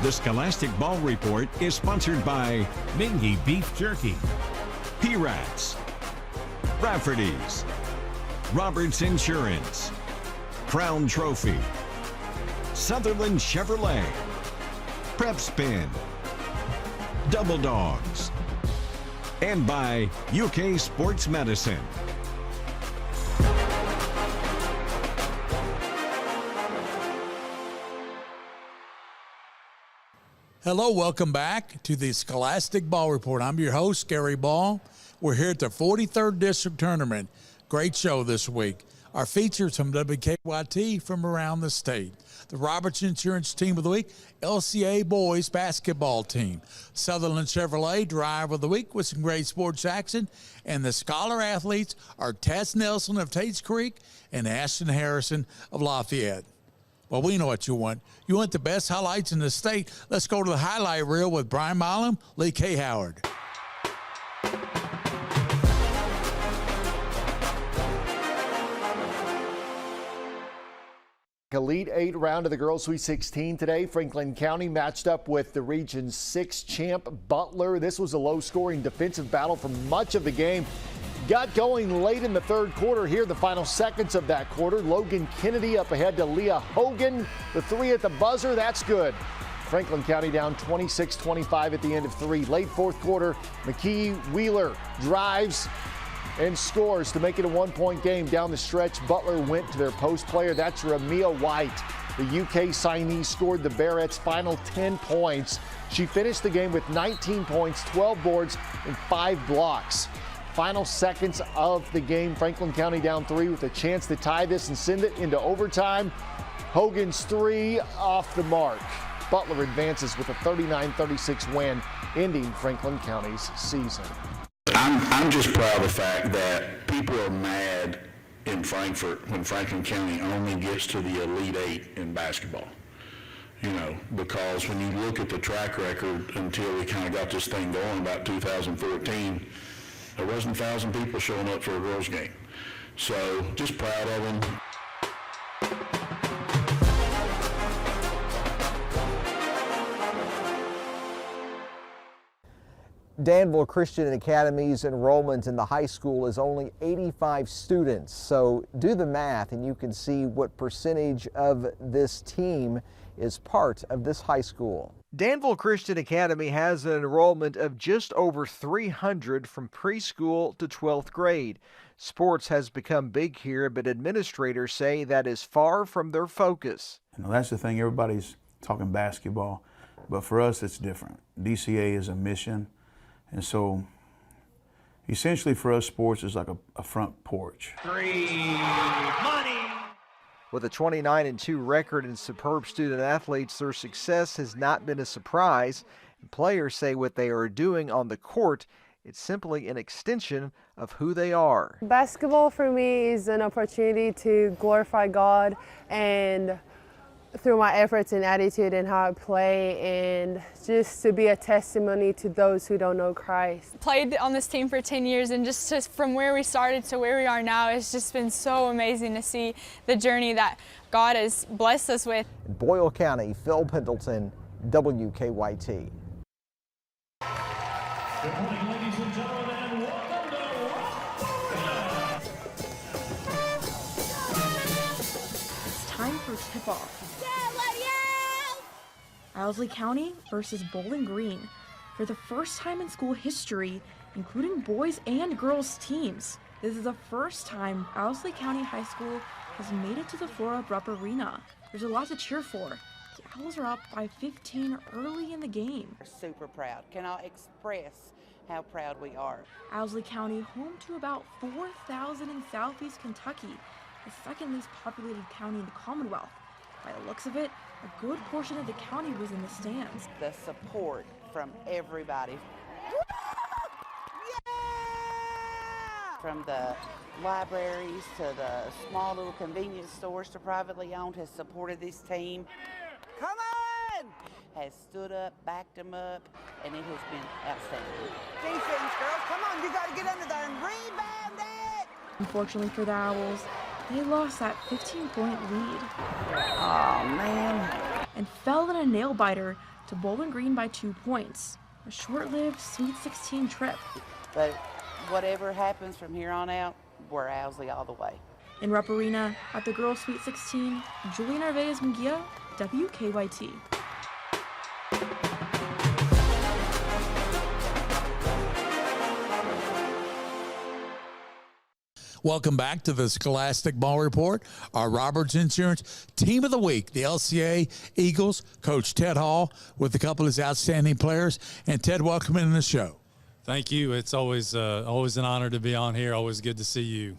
The Scholastic Ball Report is sponsored by Mingy Beef Jerky, P-Rats, Rafferty's, Roberts Insurance, Crown Trophy, Sutherland Chevrolet, Prep Spin, Double Dogs, and by UK Sports Medicine. Hello, welcome back to the Scholastic Ball Report. I'm your host, Gary Ball. We're here at the 43rd District Tournament. Great show this week. Our features from WKYT from around the state. The Roberts Insurance Team of the Week, LCA Boys Basketball Team. Sutherland Chevrolet Driver of the Week with some great sports action. And the Scholar Athletes are Tess Nelson of Tates Creek and Ashton Harrison of Lafayette. Well, we know what you want. You want the best highlights in the state. Let's go to the highlight reel with Brian Milam, Lee K. Howard. Elite 8 round of the Girls Sweet 16 today. Franklin County matched up with the Region 6 champ Butler. This was a low-scoring defensive battle for much of the game. Got going late in the third quarter. Here, the final seconds of that quarter. Logan Kennedy up ahead to Leah Hogan. The three at the buzzer, that's good. Franklin County down 26-25 at the end of three. Late fourth quarter, McKee Wheeler drives and scores to make it a one-point game. Down the stretch, Butler went to their post player. That's Ramia White. The UK signee scored the Barrett's final 10 points. She finished the game with 19 points, 12 boards, and 5 blocks. Final seconds of the game, Franklin County down 3 with a chance to tie this and send it into overtime. Hogan's 3 off the mark. Butler advances with a 39-36 win, ending Franklin County's season. I'm just proud of the fact that people are mad in Frankfort when Franklin County only gets to the Elite 8 in basketball. You know, because when you look at the track record until we kind of got this thing going about 2014, there wasn't 1,000 people showing up for a girls' game. So just proud of them. Danville Christian Academy's enrollment in the high school is only 85 students. So do the math and you can see what percentage of this team is part of this high school. Danville Christian Academy has an enrollment of just over 300 from preschool to 12th grade. Sports has become big here, but administrators say that is far from their focus. You know, that's the thing, everybody's talking basketball, but for us it's different. DCA is a mission, and so essentially for us sports is like a front porch. Money! With a 29-2 record and superb student athletes, their success has not been a surprise. And players say what they are doing on the court, it's simply an extension of who they are. Basketball for me is an opportunity to glorify God, and through my efforts and attitude and how I play, and just to be a testimony to those who don't know Christ. Played on this team for 10 years, and just from where we started to where we are now, it's just been so amazing to see the journey that God has blessed us with. In Boyle County, Phil Pendleton, WKYT. Good morning, ladies and gentlemen, and welcome to It's time for tip-off. Owsley County versus Bowling Green for the first time in school history, including boys and girls teams. This is the first time Owsley County High School has made it to the Flora Rupp Arena. There's a lot to cheer for. The Owls are up by 15 early in the game. We're super proud. Cannot express how proud we are. Owsley County, home to about 4,000 in southeast Kentucky, the second least populated county in the Commonwealth. By the looks of it, a good portion of the county was in the stands. The support from everybody. Yeah! From the libraries to the small little convenience stores to privately owned has supported this team. Come on! Has stood up, backed them up, and it has been outstanding. Defense, girls, come on, you got to get under there and rebound it! Unfortunately for the Owls, they lost that 15-point lead. Oh, man. And fell in a nail-biter to Bowling Green by 2 points. A short-lived Sweet 16 trip. But whatever happens from here on out, we're Owsley all the way. In Rupp Arena, at the girls' Sweet 16, Julie Narvaez-Munguia, WKYT. Welcome back to the Scholastic Ball Report. Our Roberts Insurance Team of the Week, the LCA Eagles, Coach Ted Hall, with a couple of his outstanding players. And Ted, welcome in the show. Thank you. It's always an honor to be on here. Always good to see you.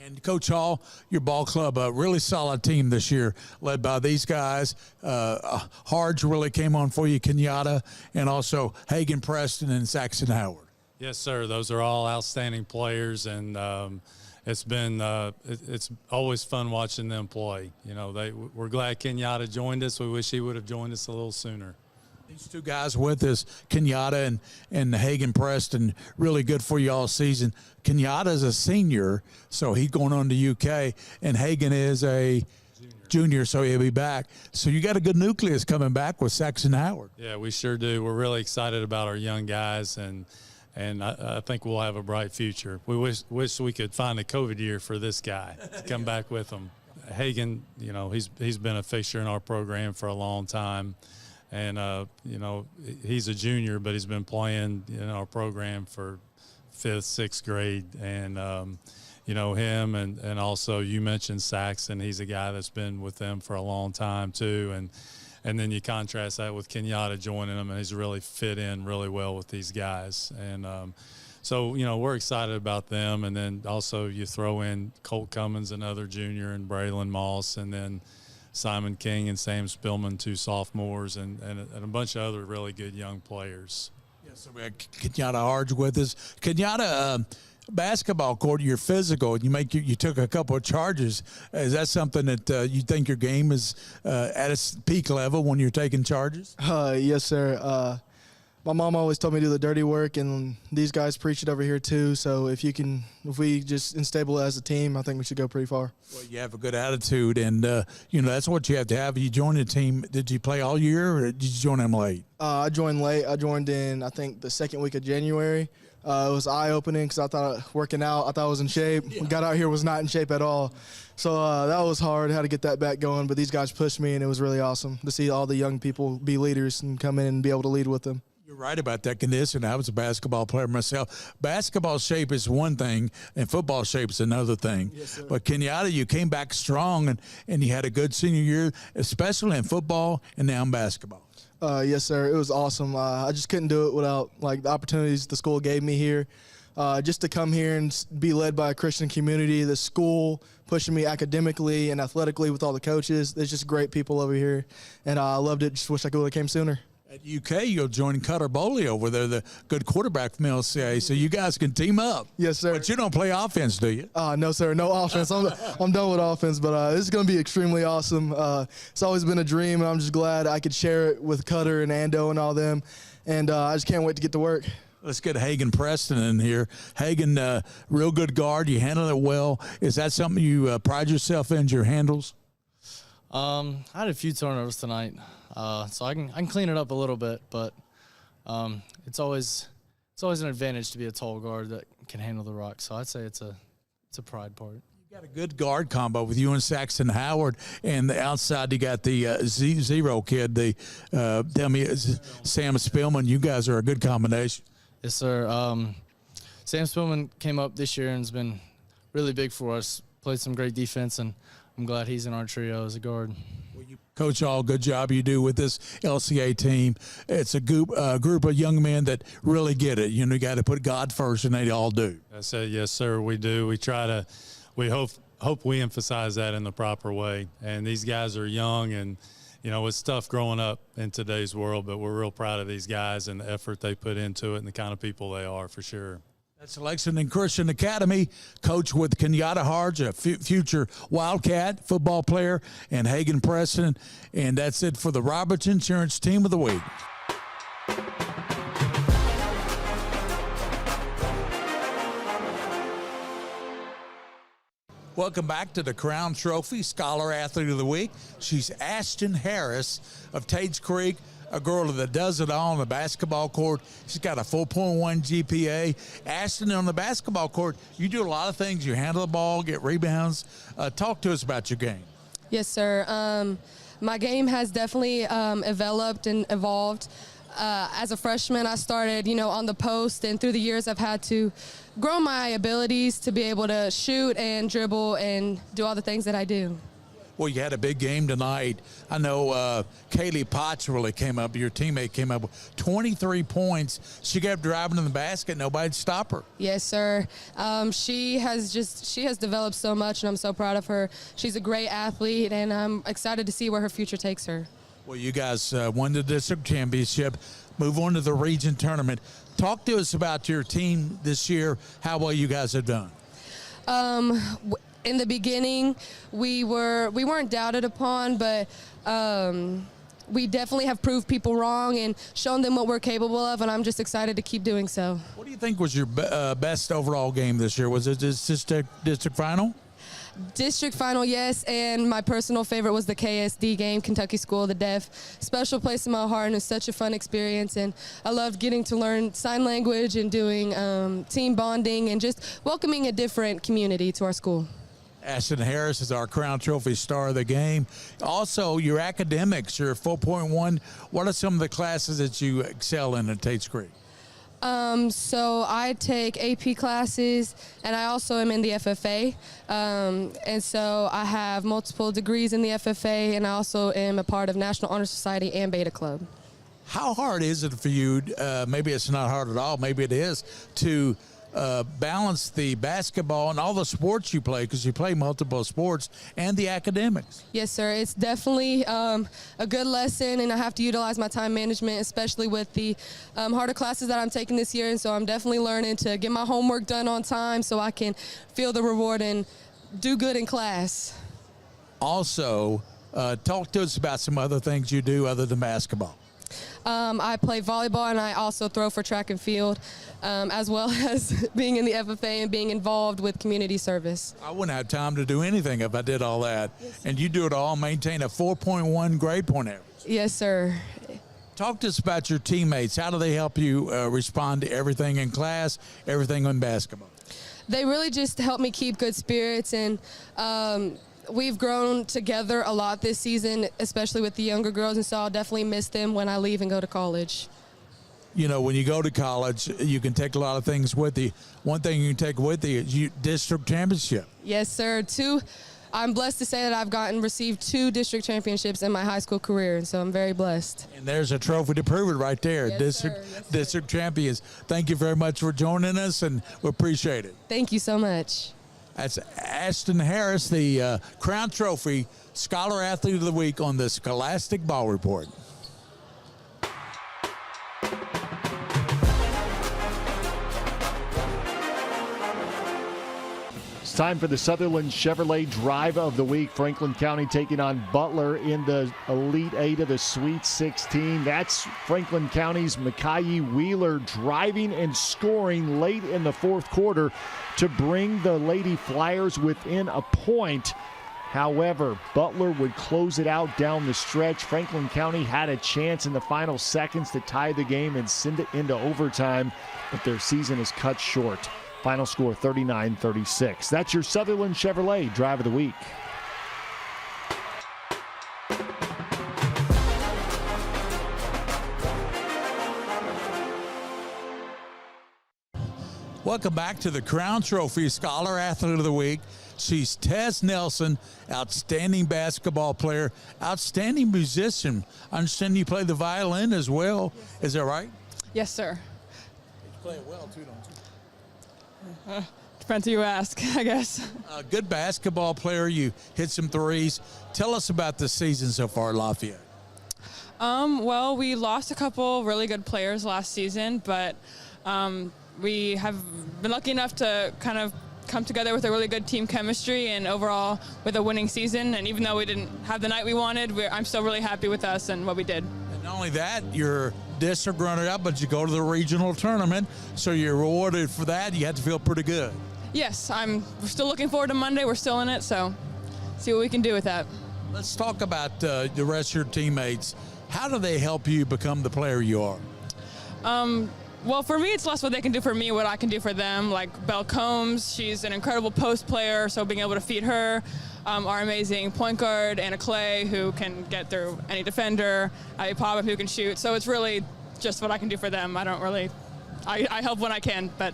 And Coach Hall, your ball club, a really solid team this year, led by these guys. Harge really came on for you, Kenyatta, and also Hagen Preston and Saxon Howard. Yes, sir. Those are all outstanding players, and it's been it's always fun watching them play. You know, we're glad Kenyatta joined us. We wish he would have joined us a little sooner. These two guys with us, Kenyatta and Hagen Preston, really good for you all season. Kenyatta is a senior, so he's going on to UK, and Hagen is a junior, so he'll be back. So you got a good nucleus coming back with Saxon Howard. Yeah, we sure do. We're really excited about our young guys, and I think we'll have a bright future. We wish we could find a COVID year for this guy to come back with him. Hagen, you know, he's been a fixture in our program for a long time. And, you know, he's a junior, but he's been playing in our program for 5th, 6th grade. And, you know, him and also you mentioned Saxon. He's a guy that's been with them for a long time, too. And then you contrast that with Kenyatta joining them, and he's really fit in really well with these guys. And so, you know, we're excited about them. And then also you throw in Colt Cummins, another junior, and Braylon Moss, and then Simon King and Sam Spillman, 2 sophomores, and a bunch of other really good young players. Yes, so we had Kenyatta Harge with us. Kenyatta, basketball court, you're physical. You took a couple of charges. Is that something that you think your game is at its peak level when you're taking charges? Yes, sir. My mom always told me to do the dirty work, and these guys preach it over here too. So if we just unstable as a team, I think we should go pretty far. Well, you have a good attitude, and you know that's what you have to have. You joined the team. Did you play all year, or did you join them late? I joined late. I joined in, I think, the second week of January. It was eye-opening because I thought working out, I thought I was in shape. Yeah. Got out here, was not in shape at all. So that was hard, how to get that back going. But these guys pushed me, and it was really awesome to see all the young people be leaders and come in and be able to lead with them. You're right about that condition. I was a basketball player myself. Basketball shape is one thing, and football shape is another thing. Yes, sir. But Kenyatta, you came back strong, and you had a good senior year, especially in football and now in basketball. Yes, sir. It was awesome. I just couldn't do it without the opportunities the school gave me here. Just to come here and be led by a Christian community, the school pushing me academically and athletically with all the coaches. There's just great people over here, and I loved it. Just wish I could have came sooner. At UK, you'll join Cutter Boley over there, the good quarterback from LCA, so you guys can team up. Yes, sir. But you don't play offense, do you? No, sir. No offense. I'm done with offense, but this is going to be extremely awesome. It's always been a dream, and I'm just glad I could share it with Cutter and Ando and all them, and I just can't wait to get to work. Let's get Hagen Preston in here. Hagen, real good guard. You handle it well. Is that something you pride yourself in, your handles? I had a few turnovers tonight, so I can clean it up a little bit. But it's always an advantage to be a tall guard that can handle the rock. So I'd say it's a pride part. You got a good guard combo with you and Saxon Howard, and the outside you got the zero kid. Tell me, Sam Spillman. You guys are a good combination. Yes, sir. Sam Spillman came up this year and has been really big for us. Played some great defense, and I'm glad he's in our trio as a guard. Well, Coach Hall, good job you do with this LCA team. It's a group of young men that really get it. You know, you got to put God first, and they all do. I said, yes, sir, we do. We hope we emphasize that in the proper way. And these guys are young, and you know, it's tough growing up in today's world, but we're real proud of these guys and the effort they put into it and the kind of people they are, for sure. That's Lexington Christian Academy, coach with Kenyatta Harge, a future Wildcat football player, and Hagen Preston. And that's it for the Roberts Insurance Team of the Week. Welcome back to the Crown Trophy Scholar Athlete of the Week. She's Ashton Harris of Tates Creek, a girl that does it all on the basketball court. She's got a 4.1 GPA. Ashton, on the basketball court, you do a lot of things. You handle the ball, get rebounds. Talk to us about your game. Yes, sir. My game has definitely developed and evolved. As a freshman, I started, on the post, and through the years, I've had to grow my abilities to be able to shoot and dribble and do all the things that I do. Well, you had a big game tonight. I know Kaylee Potts really came up. Your teammate came up with 23 points. She kept driving in the basket. Nobody'd stop her. Yes, sir. She has developed so much, and I'm so proud of her. She's a great athlete, and I'm excited to see where her future takes her. Well, you guys won the district championship, move on to the region tournament. Talk to us about your team this year, how well you guys have done. In the beginning, we weren't doubted upon, but we definitely have proved people wrong and shown them what we're capable of, and I'm just excited to keep doing so. What do you think was your best overall game this year? Was it this district final? District final, yes, and my personal favorite was the KSD game, Kentucky School of the Deaf. Special place in my heart, and it's such a fun experience, and I loved getting to learn sign language and doing team bonding and just welcoming a different community to our school. Ashton Harris is our Crown Trophy star of the game. Also, your academics, your 4.1, what are some of the classes that you excel in at Tates Creek? So I take AP classes, and I also am in the FFA. And so I have multiple degrees in the FFA, and I also am a part of National Honor Society and Beta Club. How hard is it for you, maybe it's not hard at all, maybe it is, to balance the basketball and all the sports you play, because you play multiple sports, and the academics? Yes, sir. It's definitely a good lesson, and I have to utilize my time management, especially with the harder classes that I'm taking this year. And so I'm definitely learning to get my homework done on time so I can feel the reward and do good in class. Also, talk to us about some other things you do other than basketball. I play volleyball, and I also throw for track and field, as well as being in the FFA and being involved with community service. I wouldn't have time to do anything if I did all that. Yes. And you do it all, maintain a 4.1 grade point average. Yes, sir. Talk to us about your teammates. How do they help you respond to everything in class, everything in basketball? They really just help me keep good spirits, and we've grown together a lot this season, especially with the younger girls, and so I'll definitely miss them when I leave and go to college. You know, when you go to college, you can take a lot of things with you. One thing you can take with you is district championship. Yes, sir. I'm blessed to say that I've received 2 district championships in my high school career, and so I'm very blessed. And there's a trophy to prove it right there. Yes, district, sir. Yes, district champions. Thank you very much for joining us, and we appreciate it. Thank you so much. That's Ashton Harris, the Crown Trophy Scholar Athlete of the Week on the Scholastic Ball Report. It's time for the Sutherland Chevrolet Drive of the Week. Franklin County taking on Butler in the Elite 8 of the Sweet 16. That's Franklin County's Micaiah Wheeler driving and scoring late in the fourth quarter to bring the Lady Flyers within a point. However, Butler would close it out down the stretch. Franklin County had a chance in the final seconds to tie the game and send it into overtime, but their season is cut short. Final score 39-36. That's your Sutherland Chevrolet Drive of the Week. Welcome back to the Crown Trophy Scholar Athlete of the Week. She's Tess Nelson, outstanding basketball player, outstanding musician. I understand you play the violin as well. Yes. Is that right? Yes, sir. You play it well, too, don't you? Depends who you ask, I guess. A good basketball player. You hit some threes. Tell us about the season so far at Lafayette. Well, we lost a couple really good players last season, but we have been lucky enough to kind of come together with a really good team chemistry and overall with a winning season. And even though we didn't have the night we wanted, I'm still really happy with us and what we did. And not only that, you're district runner-up, but you go to the regional tournament, so you're rewarded for that. You have to feel pretty good. Yes, we're still looking forward to Monday. We're still in it, so see what we can do with that. Let's talk about the rest of your teammates. How do they help you become the player you are? Well, for me, it's less what they can do for me, what I can do for them. Like Belle Combs, she's an incredible post player, so being able to feed her. Our amazing point guard, Anna Clay, who can get through any defender. Abby Papa, who can shoot. So it's really just what I can do for them. I don't really, I help when I can, but.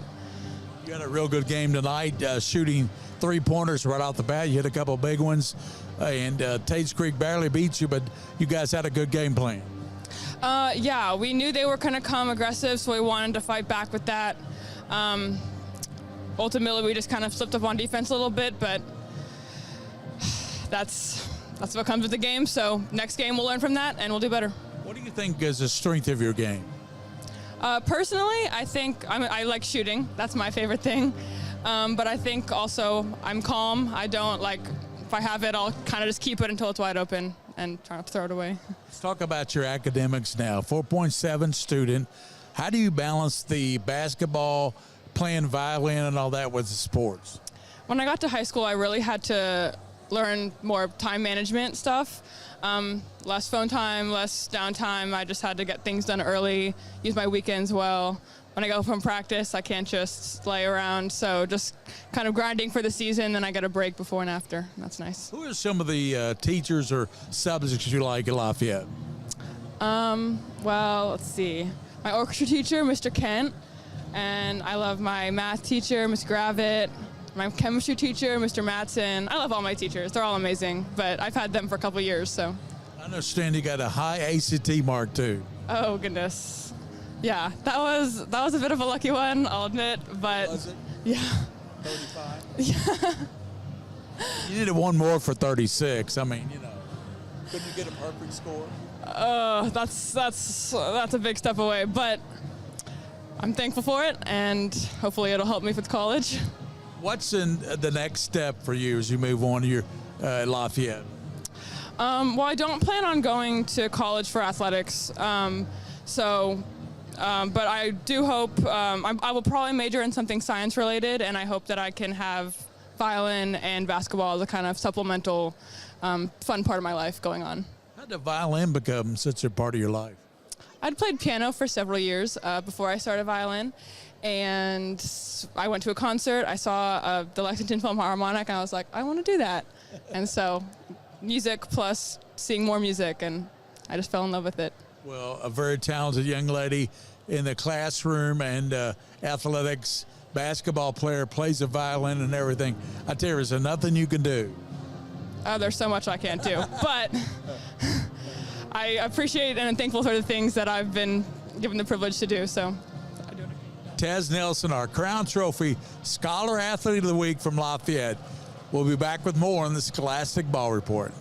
You had a real good game tonight, shooting 3-pointers right off the bat. You hit a couple of big ones, and Tates Creek barely beat you, but you guys had a good game plan. Yeah, we knew they were going to come aggressive, so we wanted to fight back with that. Ultimately, we just kind of slipped up on defense a little bit, but that's what comes with the game. So next game, we'll learn from that, and we'll do better. What do you think is the strength of your game? Personally, I think I like shooting. That's my favorite thing. But I think also I'm calm. I don't if I have it, I'll kind of just keep it until it's wide open and try not to throw it away. Let's talk about your academics now. 4.7 student. How do you balance the basketball, playing violin and all that with the sports? When I got to high school, I really had to learn more time management stuff. Less phone time, less downtime. I just had to get things done early, use my weekends well. When I go from practice, I can't just lay around. So just kind of grinding for the season, then I get a break before and after. That's nice. Who are some of the teachers or subjects you like at Lafayette? Well, let's see. My orchestra teacher, Mr. Kent, and I love my math teacher, Ms. Gravitt. My chemistry teacher, Mr. Matson. I love all my teachers. They're all amazing, but I've had them for a couple years, so. I understand you got a high ACT mark, too. Oh, goodness. Yeah, that was a bit of a lucky one, I'll admit, but. Was it? Yeah. 35? Yeah. You needed one more for 36. I mean, couldn't you get a perfect score? That's a big step away, but I'm thankful for it, and hopefully it'll help me with college. What's in the next step for you as you move on to your Lafayette? Well, I don't plan on going to college for athletics, but I do hope I will probably major in something science related, and I hope that I can have violin and basketball as a kind of supplemental fun part of my life going on. How did violin become such a part of your life? I'd played piano for several years before I started violin. And I went to a concert. I saw the Lexington Philharmonic, and I was like, I want to do that. And so music plus seeing more music, and I just fell in love with it. Well, a very talented young lady in the classroom and athletics, basketball player, plays the violin and everything. I tell you, there's nothing you can do. There's so much I can't do. But I appreciate and am thankful for the things that I've been given the privilege to do. So. Tez Nelson, our Crown Trophy Scholar Athlete of the Week from Lafayette. We'll be back with more on the Scholastic Ball Report.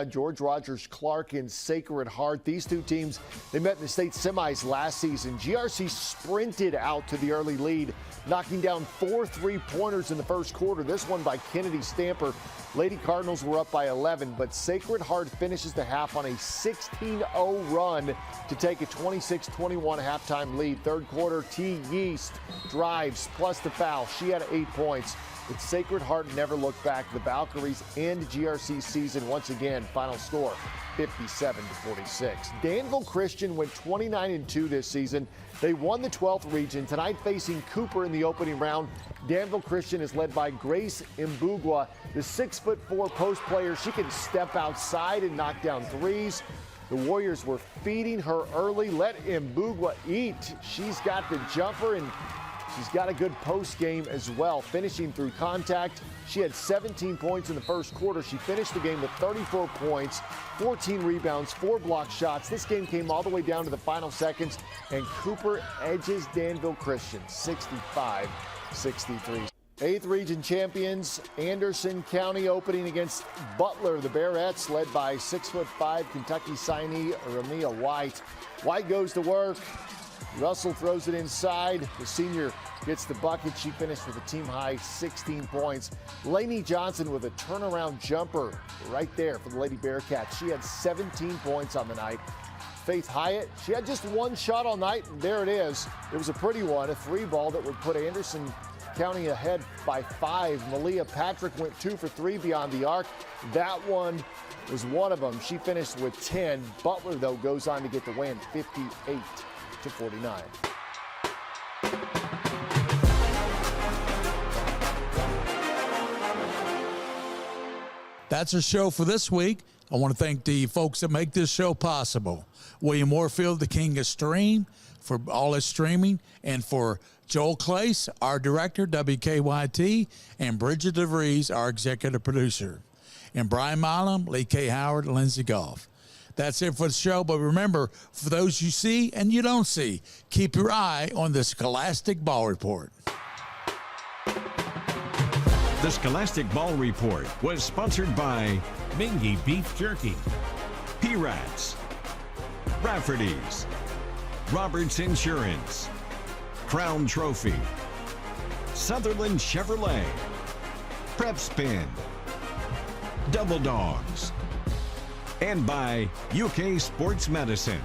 George Rogers Clark and Sacred Heart. These two teams, they met in the state semis last season. GRC sprinted out to the early lead, knocking down 4 3-pointers in the first quarter. This one by Kennedy Stamper. Lady Cardinals were up by 11, but Sacred Heart finishes the half on a 16-0 run to take a 26-21 halftime lead. Third quarter, T. Yeast drives plus the foul. She had 8 points. But Sacred Heart never looked back. The Valkyries end GRC season once again. Final score, 57-46. Danville Christian went 29-2 this season. They won the 12th region. Tonight facing Cooper in the opening round. Danville Christian is led by Grace Mbugwa, the 6'4" post player. She can step outside and knock down threes. The Warriors were feeding her early. Let Mbugwa eat. She's got the jumper, and she's got a good post game as well, finishing through contact. She had 17 points in the first quarter. She finished the game with 34 points, 14 rebounds, 4 block shots. This game came all the way down to the final seconds, and Cooper edges Danville Christian 65-63. 8th region champions, Anderson County opening against Butler. The Bearettes led by 6'5" Kentucky signee Ramia White. White goes to work. Russell throws it inside. The senior gets the bucket. She finished with a team-high 16 points. Lainey Johnson with a turnaround jumper right there for the Lady Bearcats. She had 17 points on the night. Faith Hyatt, she had just one shot all night, and there it is. It was a pretty one, a 3 ball that would put Anderson County ahead by 5. Malia Patrick went 2 for 3 beyond the arc. That one was one of them. She finished with 10. Butler, though, goes on to get the win, 58-49. That's our show for this week. I want to thank the folks that make this show possible. William Warfield, the king of stream, for all his streaming, and for Joel Clace, our director, WKYT, and Bridget DeVries, our executive producer. And Brian Milam, Lee K. Howard, and Lindsey Goff. That's it for the show, but remember, for those you see and you don't see, keep your eye on the Scholastic Ball Report. The Scholastic Ball Report was sponsored by Mingy Beef Jerky, P-Rats, Rafferty's, Roberts Insurance, Crown Trophy, Sutherland Chevrolet, Prep Spin, Double Dogs, and by UK Sports Medicine.